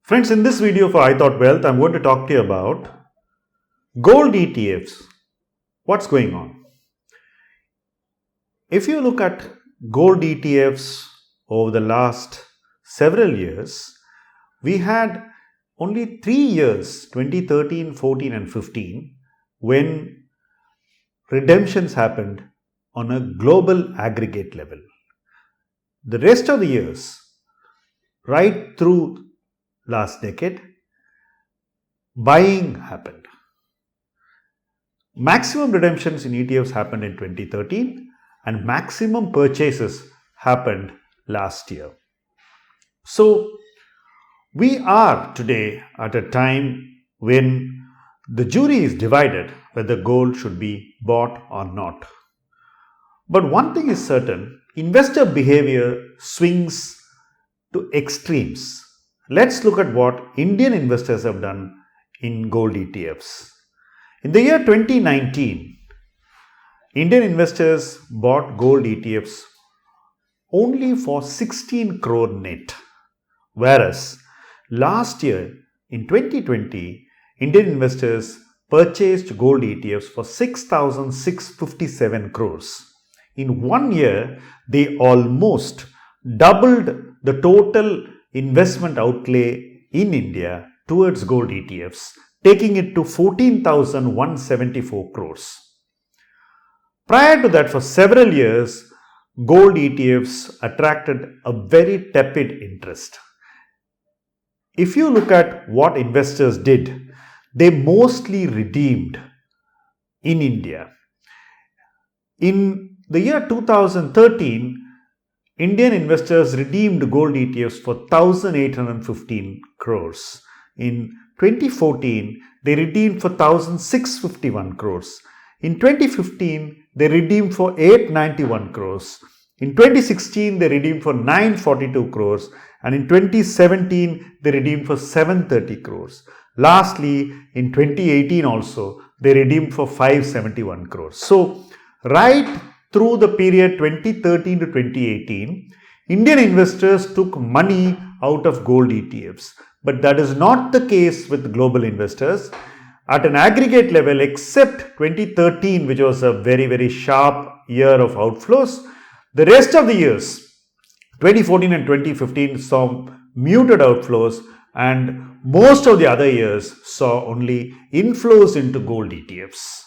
Friends, in this video for I Thought Wealth, I'm going to talk to you about gold ETFs. What's going on? If you look at gold ETFs over the last several years, we had only 3 years, 2013, 14 and 15, when redemptions happened on a global aggregate level. The rest of the years, right through last decade, buying happened. Maximum redemptions in ETFs happened in 2013 and maximum purchases happened last year. So we are today at a time when the jury is divided whether gold should be bought or not. But one thing is certain, investor behavior swings to extremes. Let's look at what Indian investors have done in gold ETFs. In the year 2019, Indian investors bought gold ETFs only for 16 crore net. Whereas last year in 2020, Indian investors purchased gold ETFs for 6,657 crores. In 1 year, they almost doubled the total investment outlay in India towards gold ETFs, taking it to 14,174 crores. Prior to that, for several years, gold ETFs attracted a very tepid interest. If you look at what investors did, they mostly redeemed in India. In the year 2013, Indian investors redeemed gold ETFs for 1,815 crores. In 2014, they redeemed for 1,651 crores. In 2015, they redeemed for 891 crores. In 2016, they redeemed for 942 crores. And in 2017, they redeemed for 730 crores. Lastly, in 2018 also, they redeemed for 571 crores. So, right through the period 2013 to 2018, Indian investors took money out of gold ETFs. But that is not the case with global investors. At an aggregate level, except 2013, which was a very, very sharp year of outflows, the rest of the years, 2014 and 2015 saw muted outflows, and most of the other years saw only inflows into gold ETFs.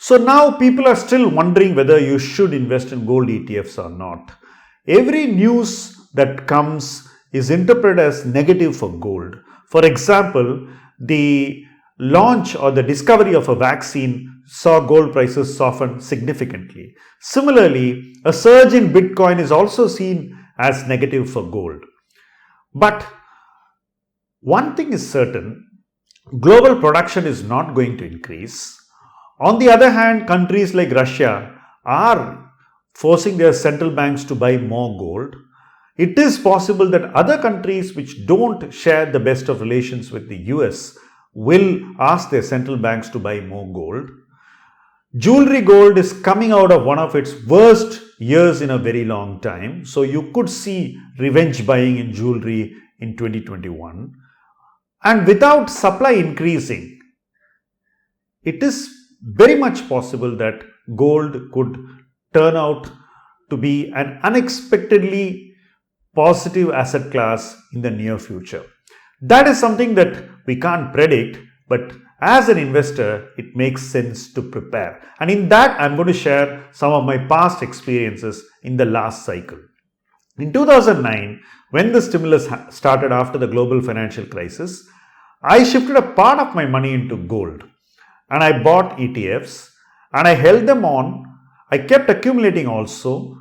So now people are still wondering whether you should invest in gold ETFs or not. Every news that comes is interpreted as negative for gold. For example, the launch or the discovery of a vaccine saw gold prices soften significantly. Similarly, a surge in Bitcoin is also seen as negative for gold. But one thing is certain, global production is not going to increase. On the other hand, countries like Russia are forcing their central banks to buy more gold. It is possible that other countries which don't share the best of relations with the US will ask their central banks to buy more gold. Jewelry gold is coming out of one of its worst years in a very long time. So you could see revenge buying in jewelry in 2021. And without supply increasing, it is very much possible that gold could turn out to be an unexpectedly positive asset class in the near future. That is something that we can't predict, but as an investor, it makes sense to prepare. And in that, I'm going to share some of my past experiences in the last cycle. In 2009, when the stimulus started after the global financial crisis, I shifted a part of my money into gold. And I bought ETFs and I held them on. I kept accumulating also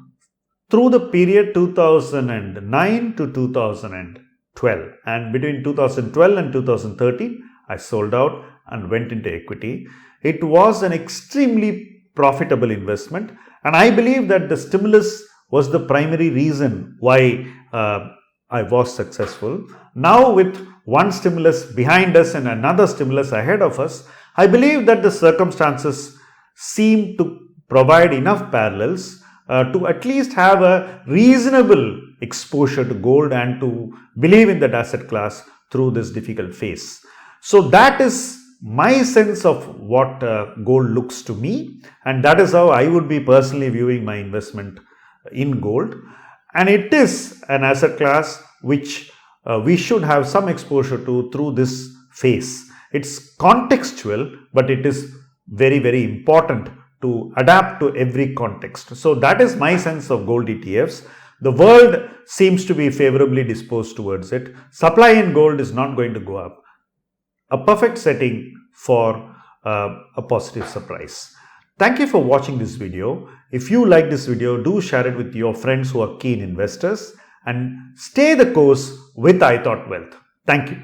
through the period 2009 to 2012. And between 2012 and 2013, I sold out and went into equity. It was an extremely profitable investment. And I believe that the stimulus was the primary reason why I was successful. Now with one stimulus behind us and another stimulus ahead of us, I believe that the circumstances seem to provide enough parallels to at least have a reasonable exposure to gold and to believe in that asset class through this difficult phase. So that is my sense of what gold looks to me, and that is how I would be personally viewing my investment in gold. And it is an asset class which we should have some exposure to through this phase. It's contextual, but it is very, very important to adapt to every context. So that is my sense of gold ETFs. The world seems to be favorably disposed towards it. Supply in gold is not going to go up. A perfect setting for a positive surprise. Thank you for watching this video. If you like this video, do share it with your friends who are keen investors, and stay the course with iThoughtWealth. Thank you.